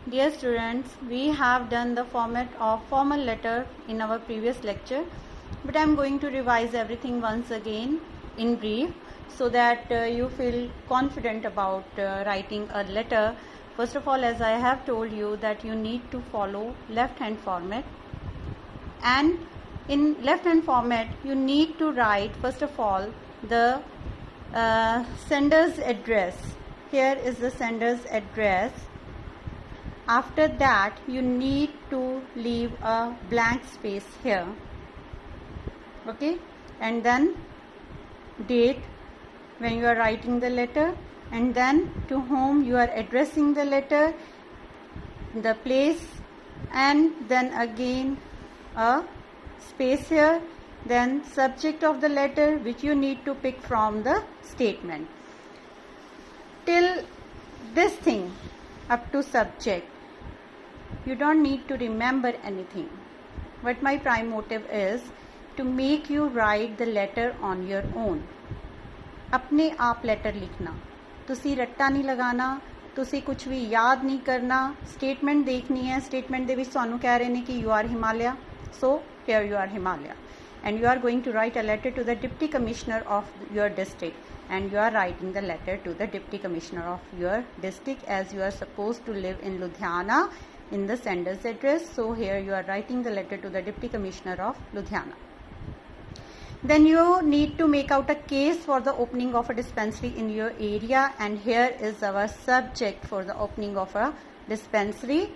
Dear students, we have done the format of formal letter in our previous lecture, but I am going to revise everything once again in brief so that you feel confident about writing a letter. First of all, as I have told you that you need to follow left hand format, and in left hand format you need to write first of all the sender's address. Here is the sender's address. After that you need to leave a blank space here, okay, and then date when you are writing the letter, and then to whom you are addressing the letter, the place, and then again a space here, then subject of the letter which you need to pick from the statement. Till this thing up to subject you don't need to remember anything, but my prime motive is to make you write the letter on your own. अपने आप letter लिखना, तुसी रट्टा नहीं लगाना, तुसी कुछ भी याद नहीं करना. स्टेटमेंट देखनी है, स्टेटमेंट ਦੇ ਵਿੱਚ ਤੁਹਾਨੂੰ ਕਹਿ ਰਹੇ ਨੇ ਕਿ you are Himalaya, so here you are Himalaya, and you are going to write a letter to the Deputy Commissioner of your district, and you are writing the letter to the Deputy Commissioner of your district as you are supposed to live in Ludhiana in the sender's address. So here you are writing the letter to the Deputy Commissioner of Ludhiana. Then you need to make out a case for the opening of a dispensary in your area, and here is our subject for the opening of a dispensary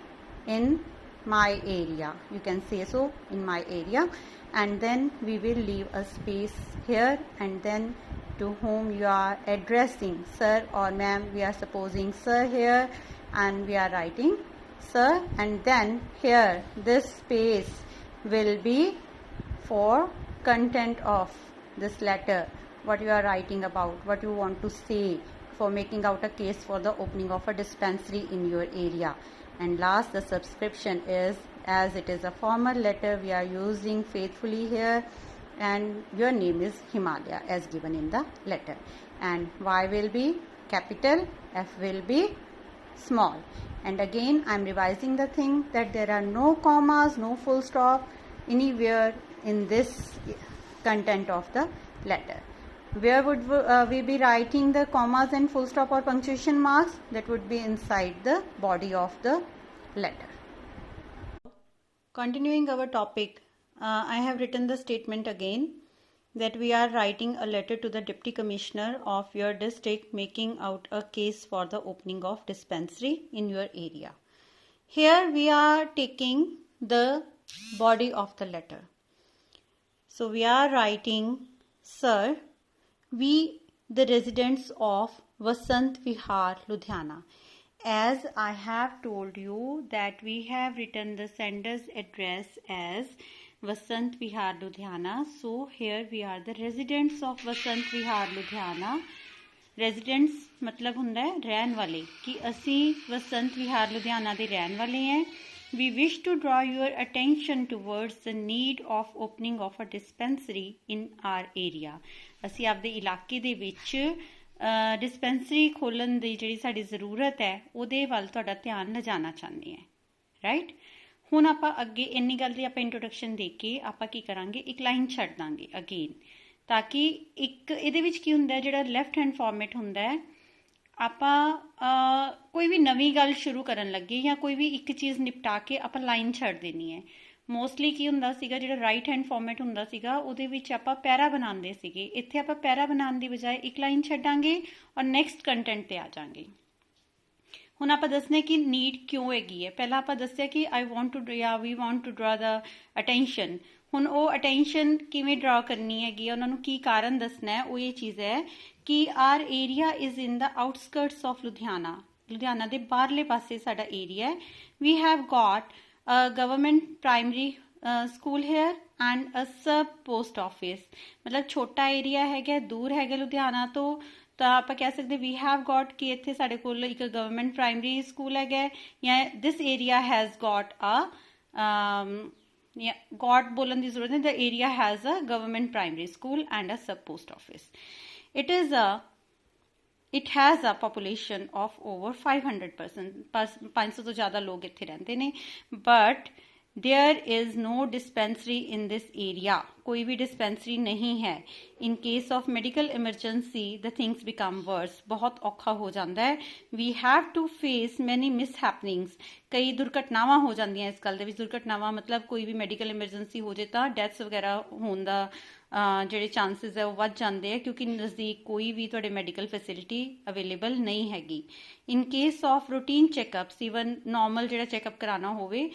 in my area. You can say so, in my area, and then we will leave a space here, and then to whom you are addressing, sir or ma'am. We are supposing sir here, and we are writing sir, and then here this space will be for content of this letter, what you are writing about, what you want to say, for making out a case for the opening of a dispensary in your area. And last, the subscription is, as it is a formal letter, we are using faithfully here, and your name is Himalaya as given in the letter, and Y will be capital, F will be small. And again I am revising the thing that there are no commas, no full stop anywhere in this content of the letter. Where would we be writing the commas and full stop or punctuation marks? That would be inside the body of the letter. Continuing our topic, I have written the statement again that we are writing a letter to the Deputy Commissioner of your district making out a case for the opening of dispensary in your area. Here we are taking the body of the letter. So we are writing, sir, we the residents of Vasant Vihar, Ludhiana. As I have told you that we have written the sender's address as Vasant Vihar, Ludhiana. So here we are the residents of Vasant Vihar, Ludhiana. Residents मतलब ਹੁੰਦਾ है रहन वाले, कि ਅਸੀਂ वसंत विहार लुधियाना ਦੇ रहन वाले हैं. We wish to draw your attention towards the need of opening of a dispensary in our area. ਅਸੀਂ ਆਪਦੇ ਇਲਾਕੇ ਦੇ ਵਿੱਚ ਡਿਸਪੈਂਸਰੀ ਖੋਲਣ ਦੀ ਜਿਹੜੀ ਸਾਡੀ ਜ਼ਰੂਰਤ ਹੈ ਉਹਦੇ ਵੱਲ ਤੁਹਾਡਾ ਧਿਆਨ ਲਿਜਾਣਾ ਚਾਹੁੰਦੇ ਹਾਂ, ਰਾਈਟ. ਹੁਣ ਆਪਾਂ ਅੱਗੇ ਇੰਨੀ ਗੱਲ ਦੀ ਆਪਾਂ ਇੰਟਰੋਡਕਸ਼ਨ ਦੇ ਕੇ ਆਪਾਂ ਕੀ ਕਰਾਂਗੇ, ਇੱਕ ਲਾਈਨ ਛੱਡ ਦਾਂਗੇ ਅਗੇਨ, ਤਾਂ ਕਿ ਇੱਕ ਇਹਦੇ ਵਿੱਚ ਕੀ ਹੁੰਦਾ ਜਿਹੜਾ ਲੈਫਟ ਹੈਂਡ ਫਾਰਮੈਟ ਹੁੰਦਾ ਹੈ, ਆਪਾਂ ਕੋਈ ਵੀ ਨਵੀਂ ਗੱਲ ਸ਼ੁਰੂ ਕਰਨ ਲੱਗੇ ਜਾਂ ਕੋਈ ਵੀ ਇੱਕ ਚੀਜ਼ ਨਿਪਟਾ ਕੇ ਆਪਾਂ ਲਾਈਨ ਛੱਡ ਦੇਣੀ ਹੈ. ਮੋਸਟਲੀ ਕੀ ਹੁੰਦਾ ਸੀਗਾ, ਜਿਹੜਾ ਰਾਈਟ ਹੈਂਡ ਫਾਰਮੈਟ ਹੁੰਦਾ ਸੀਗਾ ਉਹਦੇ ਵਿੱਚ ਆਪਾਂ ਪੈਰਾ ਬਣਾਉਂਦੇ ਸੀਗੇ. ਇੱਥੇ ਆਪਾਂ ਪੈਰਾ ਬਣਾਉਣ ਦੀ ਬਜਾਏ ਇੱਕ ਲਾਈਨ ਛੱਡਾਂਗੇ ਔਰ ਨੈਕਸਟ ਕੰਟੈਂਟ ਤੇ ਆ ਜਾਵਾਂਗੇ. ਹੁਣ ਆਪਾਂ ਦੱਸਣਾ ਕਿ ਨੀਡ ਕਿਉਂ ਹੈਗੀ ਹੈ. ਪਹਿਲਾਂ ਆਪਾਂ ਦੱਸਿਆ ਕਿ ਆਈ ਵਾਂਟ ਟੂ ਜਾਂ ਵੀ ਵਾਂਟ ਟੂ ਡਰਾ ਦਾ ਅਟੈਂਸ਼ਨ. ਹੁਣ ਉਹ ਅਟੈਂਸ਼ਨ ਕਿਵੇਂ ਡਰਾ ਕਰਨੀ ਹੈਗੀ ਹੈ, ਉਹਨਾਂ ਨੂੰ ਕੀ ਕਾਰਨ ਦੱਸਣਾ ਹੈ, ਉਹ ਇਹ ਚੀਜ਼ ਹੈ ਕਿ our area is in the outskirts of Ludhiana. Ludhiana ਦੇ ਬਾਹਰਲੇ ਪਾਸੇ ਸਾਡਾ ਏਰੀਆ ਹੈ. We have got government primary school here and a sub post office. मतलब छोटा एरिया है, दूर है लुधियाना तो आप कह सकते वी हैव गॉट कि इत्थे साडे कोल एक गवर्नमेंट प्राइमरी स्कूल है, या this area has got a got बोलन की जरूरत है, the area has a government primary school and a sub post office. It is a it has a population of over 500%, 500 तो ज़्यादा लोग इत्थे रहंदे ने, but there is no dispensary in this area, कोई भी डिस्पेंसरी नहीं है। In case of medical emergency the things become worse, बहुत औखा हो जाता है। We have to face many mishappenings, कई दुर्घटनावां हो जांदियां इस गल दे विच। दुर्घटनावां मतलब कोई भी मैडिकल इमरजेंसी हो जाए तो डैथ्स वगैरह होने का ਜਿਹੜੇ ਚਾਂਸਸ ਹੈ ਉਹ ਵੱਧ ਜਾਂਦੇ ਆ, ਕਿਉਂਕਿ ਨਜ਼ਦੀਕ ਕੋਈ ਵੀ ਤੁਹਾਡੇ ਮੈਡੀਕਲ ਫੈਸਿਲਿਟੀ ਅਵੇਲੇਬਲ ਨਹੀਂ ਹੈਗੀ। In case of routine checkups, even normal ਜਿਹੜਾ ਚੈੱਕਅਪ ਕਰਾਉਣਾ ਹੋਵੇ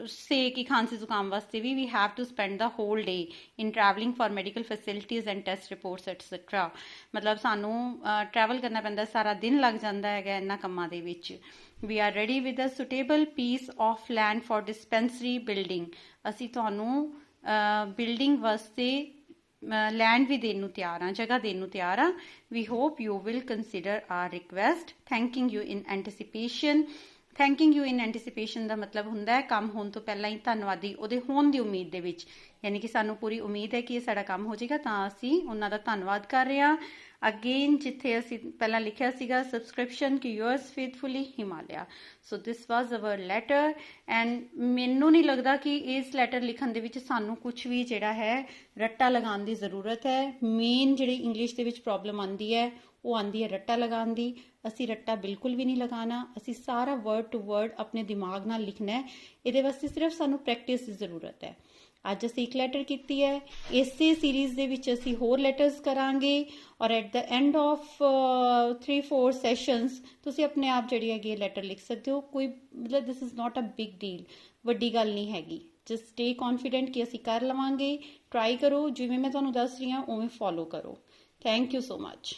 ਸੇ ਕਿ ਖਾਂਸੀ ਜ਼ੁਕਾਮ ਵਾਸਤੇ ਵੀ, we have to spend the whole day in travelling for medical facilities and test reports etcetera. ਮਤਲਬ ਸਾਨੂੰ ਟਰੈਵਲ ਕਰਨਾ ਪੈਂਦਾ, ਸਾਰਾ ਦਿਨ ਲੱਗ ਜਾਂਦਾ ਹੈਗਾ ਇਹਨਾਂ ਕੰਮਾਂ ਦੇ ਵਿੱਚ। We are ready with a suitable piece of land for dispensary building, ਅਸੀਂ ਤੁਹਾਨੂੰ ਬਿਲਡਿੰਗ ਵਾਸਤੇ ਲੈਂਡ ਵੀ ਦੇਣ ਨੂੰ ਤਿਆਰ ਹਾਂ, ਜਗ੍ਹਾ ਦੇਣ ਨੂੰ ਤਿਆਰ ਹਾਂ। We hope you will consider our request. Thanking you in anticipation. Thanking you in anticipation ਦਾ ਮਤਲਬ ਹੁੰਦਾ ਹੈ ਕੰਮ ਹੋਣ ਤੋਂ ਪਹਿਲਾਂ ਹੀ ਧੰਨਵਾਦੀ ਉਹਦੇ ਹੋਣ ਦੀ ਉਮੀਦ ਦੇ ਵਿੱਚ, ਯਾਨੀ ਕਿ ਸਾਨੂੰ ਪੂਰੀ ਉਮੀਦ ਹੈ ਕਿ ਇਹ ਸਾਡਾ ਕੰਮ ਹੋ ਜਾਏਗਾ, ਤਾਂ ਅਸੀਂ ਉਹਨਾਂ ਦਾ ਧੰਨਵਾਦ ਕਰ ਰਹੇ ਹਾਂ। ਅਗੇਨ ਜਿੱਥੇ ਅਸੀਂ ਪਹਿਲਾਂ ਲਿਖਿਆ ਸੀਗਾ ਸਬਸਕ੍ਰਿਪਸ਼ਨ ਕਿ yours faithfully Himalaya, so this was our letter. And ਮੈਨੂੰ ਨਹੀਂ ਲੱਗਦਾ ਕਿ ਇਸ ਲੈਟਰ ਲਿਖਣ ਦੇ ਵਿੱਚ ਸਾਨੂੰ ਕੁਝ ਵੀ ਜਿਹੜਾ ਹੈ ਰੱਟਾ ਲਗਾਉਣ ਦੀ ਜ਼ਰੂਰਤ ਹੈ। ਮੇਨ ਜਿਹੜੀ ਇੰਗਲਿਸ਼ ਦੇ ਵਿੱਚ ਪ੍ਰੋਬਲਮ ਆਉਂਦੀ ਹੈ ਉਹ ਆਉਂਦੀ ਹੈ ਰੱਟਾ ਲਗਾਉਣ ਦੀ। ਅਸੀਂ ਰੱਟਾ ਬਿਲਕੁਲ ਵੀ ਨਹੀਂ ਲਗਾਉਣਾ, ਅਸੀਂ ਸਾਰਾ ਵਰਡ ਟੂ ਵਰਡ ਆਪਣੇ ਦਿਮਾਗ ਨਾਲ ਲਿਖਣਾ ਹੈ। ਇਹਦੇ ਵਾਸਤੇ ਸਿਰਫ ਸਾਨੂੰ ਪ੍ਰੈਕਟਿਸ ਦੀ ਜ਼ਰੂਰਤ ਹੈ। ਅੱਜ ਅਸੀਂ ਇੱਕ ਲੈਟਰ ਕੀਤੀ ਹੈ, ਇਸੇ ਸੀਰੀਜ਼ ਦੇ ਵਿੱਚ ਅਸੀਂ ਹੋਰ ਲੈਟਰਸ ਕਰਾਂਗੇ, ਔਰ at the end of 3-4 sessions ਤੁਸੀਂ ਆਪਣੇ ਆਪ ਜਿਹੜੀ ਹੈਗੀ ਲੈਟਰ ਲਿਖ ਸਕਦੇ ਹੋ। ਕੋਈ ਮਤਲਬ this is not a big deal, ਵੱਡੀ ਗੱਲ ਨਹੀਂ ਹੈਗੀ। ਜਸਟ ਸਟੇ ਕੌਨਫੀਡੈਂਟ ਕਿ ਅਸੀਂ ਕਰ ਲਵਾਂਗੇ। ਟਰਾਈ ਕਰੋ, ਜਿਵੇਂ ਮੈਂ ਤੁਹਾਨੂੰ ਦੱਸ ਰਹੀ ਹਾਂ ਉਵੇਂ ਫੋਲੋ ਕਰੋ। Thank you so much.